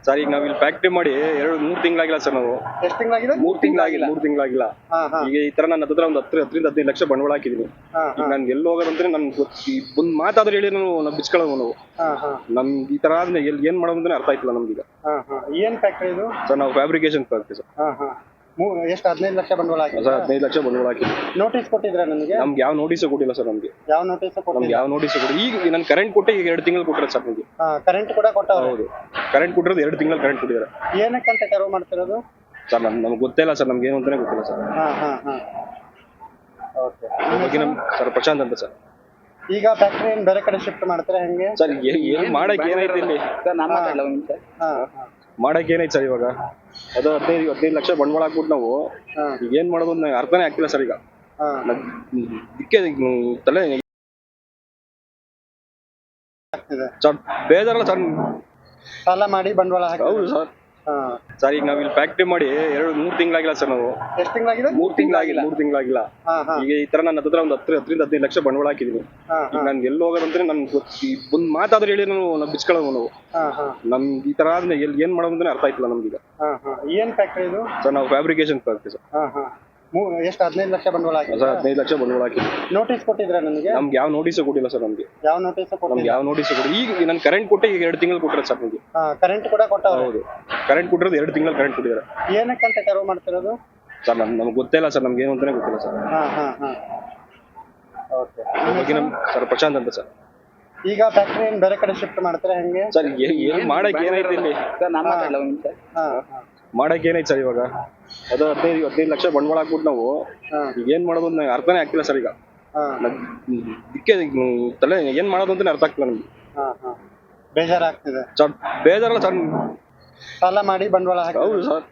Sir ಈಗ ನಾವು ಇಲ್ಲಿ ಫ್ಯಾಕ್ಟ್ರಿ ಮಾಡಿ 3 ತಿಂಗಳಾಗಿಲ್ಲ ಸರ್. ನಾವು ಎಷ್ಟು ತಿಂಗಳಾಗಿದೆ? 3 ತಿಂಗಳಾಗಿಲ್ಲ. ಈಗ ಈ ತರ ನನ್ನ ಹತ್ರ ಒಂದು 10ರಿಂದ 15 ಲಕ್ಷ ಬಂಡವಾಳ ಹಾಕಿದೀನಿ. ಈಗ ನನ್ಗೆ ಎಲ್ಲಿ ಹೋಗೋದಂದ್ರೆ ನನ್ ಒಂದ್ ಮಾತಾದ್ರೆ ಹೇಳಿ ನಾವು ಬಿಚ್ಕೊಳ್ಳೋದು. ನಾವು ನಮ್ ಈ ತರ ಆದ್ರೆ ಏನ್ ಮಾಡೋದು ಅಂದ್ರೆ ಅರ್ಥ ಆಯ್ತಿಲ್ಲ ನಮ್ಗೀಗ. ಏನ್ ಫ್ಯಾಕ್ಟ್ರಿ ಇದು ಸರ್? ನಾವು ಫ್ಯಾಬ್ರಿಕೇಶನ್ ಫ್ಯಾಕ್ಟ್ರಿ ಸರ್. ಎಷ್ಟು 15 ಲಕ್ಷ ಬಂಡವಾಳ ಹಾಕಿ? ಸರ್ 15 ಲಕ್ಷ ಬಂಡವಾಳ ಹಾಕಿದ್ವಿ. ನೋಟಿಸ್ ಕೊಟ್ಟಿದ್ರ ನನಗೆ? ನಮ್ಗೆ ಯಾವ ನೋಟಿಸ್ ಕೊಟ್ಟಿಲ್ಲ ಸರ್. ನಮ್ಗೆ ಯಾವ ನೋಟಿಸ್ ನಮ್ಗೆ ಯಾವ ನೋಟಿಸ್ ಕೊಡಿ. ಈಗ ನನ್ ಕರೆಂಟ್ ಕೊಟ್ಟೆ ಈಗ 2 ತಿಂಗಳು ಕೊಟ್ಟಿರೋ ಸರ್ ನಮ್ಗೆ. ಕರೆಂಟ್ ಕೂಡ ಕೊಟ್ಟವ್ರೆ? ಹೌದು, ಕರೆಂಟ್ ಕೊಟ್ಟಿರೋದು 2 ತಿಂಗಳು ಕರೆಂಟ್ ಕೊಟ್ಟಿದ್ದಾರೆ. ಏನಕ್ಕಂತ ತೆರವು ಮಾಡ್ತಿರೋದು ಸರ್? ನಮ್ಗೆ ಗೊತ್ತಿಲ್ಲ ಸರ್. ನಮ್ಗೆ ಏನು ಅಂತಾನೆ ಗೊತ್ತಿಲ್ಲ ಸರ್. ಓಕೆ. ಸರ್ ಪ್ರಶಾಂತ್ ಅಂತ ಸರ್. ಈಗ ಫ್ಯಾಕ್ಟ್ರಿ ಬೇರೆ ಕಡೆ ಶಿಫ್ಟ್ ಮಾಡ್ತಾರೆ ಹೆಂಗೆ ಸರ್? ಏನ್ ಮಾಡಕ್ ಏನೈತಿ ಇಲ್ಲಿ? ಮಾಡಕ್ ಏನೈತಿ ಸರ್ ಇವಾಗ? ಅದು 15 ಲಕ್ಷ ಬಂಡವಾಳ ಹಾಕ್ಬಿಟ್ಟು ನಾವು ಈಗ ಏನ್ ಮಾಡೋದು ನಂಗೆ ಅರ್ಥನೇ ಆಗ್ತಿಲ್ಲ ಸರ್. ಈಗ ಇದಕ್ಕೆ ತಲೆ ಸರ್ ಬೇಜಾರಲ್ಲ ಸರ್. ಸಾಲ ಮಾಡಿ ಬಂಡವಾಳ ಹಾಕಿ? ಹೌದು ಸರ್. ಸರ್ ಈಗ ನಾವ್ ಇಲ್ಲಿ ಫ್ಯಾಕ್ಟ್ರಿ ಮಾಡಿ 3 ತಿಂಗಳಾಗಿಲ್ಲ ಸರ್. ನಾವು ಎಷ್ಟು ತಿಂಗಳಾಗಿದೆ? 3 ತಿಂಗಳಾಗಿಲ್ಲ. ಈಗ ಈ ತರ ನನ್ನ ಹತ್ರ ಒಂದು 10ರಿಂದ 15 ಲಕ್ಷ ಬಂಡವಾಳ ಹಾಕಿದೀನಿ. ಈಗ ನನ್ಗೆ ಎಲ್ಲಿ ಹೋಗೋದಂದ್ರೆ ನನ್ ಒಂದ್ ಮಾತಾದ್ರೆ ಹೇಳಿ ನಾವು ಬಿಚ್ಕೊಳ್ಳೋದು. ನಾವು ನಮ್ ಈ ತರ ಆದ್ರೆ ಏನ್ ಮಾಡೋದು ಅಂದ್ರೆ ಅರ್ಥ ಆಯ್ತಿಲ್ಲ ನಮ್ಗೀಗ. ಏನ್ ಫ್ಯಾಕ್ಟ್ರಿ ಇದು ಸರ್? ನಾವು ಫ್ಯಾಬ್ರಿಕೇಶನ್ ಫ್ಯಾಕ್ಟ್ರಿ ಸರ್. ಎಷ್ಟು 15 ಲಕ್ಷ ಬಂಡವಾಳ ಹಾಕಿ? ಸರ್ 15 ಲಕ್ಷ ಬಂಡವಾಳ ಹಾಕಿ. ನೋಟಿಸ್ ಕೊಟ್ಟಿದ್ರ ನನಗೆ? ನಮ್ಗೆ ಯಾವ ನೋಟಿಸ್ ಕೊಟ್ಟಿಲ್ಲ ಸರ್. ನಮ್ಗೆ ಯಾವ ನೋಟಿಸ್ ನಮ್ಗೆ ಯಾವ ನೋಟಿಸ್ ಕೊಡಿ. ಈಗ ನನ್ ಕರೆಂಟ್ ಕೊಟ್ಟೆ ಈಗ 2 ತಿಂಗಳು ಕೊಟ್ಟಿರೋ ಸರ್ ನಮ್ಗೆ. ಕರೆಂಟ್ ಕೂಡ ಕೊಟ್ಟವ್ರೆ? ಹೌದು, ಕರೆಂಟ್ ಕೊಟ್ಟಿರೋದು 2 ತಿಂಗಳು ಕರೆಂಟ್ ಕೊಟ್ಟಿದ್ದಾರೆ. ಏನಕ್ಕಂತ ತೆರವು ಮಾಡ್ತಿರೋದು ಸರ್? ನಮ್ಗೆ ಗೊತ್ತಿಲ್ಲ ಸರ್. ನಮ್ಗೆ ಏನು ಅಂತಾನೆ ಗೊತ್ತಿಲ್ಲ ಸರ್. ಓಕೆ. ಸರ್ ಪ್ರಶಾಂತ್ ಅಂತ ಸರ್. ಈಗ ಫ್ಯಾಕ್ಟ್ರಿ ಬೇರೆ ಕಡೆ ಶಿಫ್ಟ್ ಮಾಡ್ತಾರೆ ಹೆಂಗೆ ಸರ್? ಏನ್ ಮಾಡಕ್ ಏನೈತಿ ಇಲ್ಲಿ? ಮಾಡಕ್ ಏನೈತಿ ಸರ್ ಇವಾಗ? ಅದು 15 ಲಕ್ಷ ಬಂಡವಾಳ ಹಾಕ್ಬಿಟ್ಟು ನಾವು ಈಗ ಏನ್ ಮಾಡೋದು ನಂಗೆ ಅರ್ಥನೇ ಆಗ್ತಿಲ್ಲ ಸರ್. ಈಗ ಇದಕ್ಕೆ ತಲೆ ಏನ್ ಮಾಡೋದು ಅಂತಾನೆ ಅರ್ಥ ಆಗ್ತಿಲ್ಲ ನಮ್ಗೆ. ಬೇಜಾರಾಗ್ತಿದೆ ಸರ್? ಬೇಜಾರಲ್ಲ ಸರ್. ಸಾಲ ಮಾಡಿ ಬಂಡವಾಳ ಹಾಕಿ? ಹೌದು ಸರ್.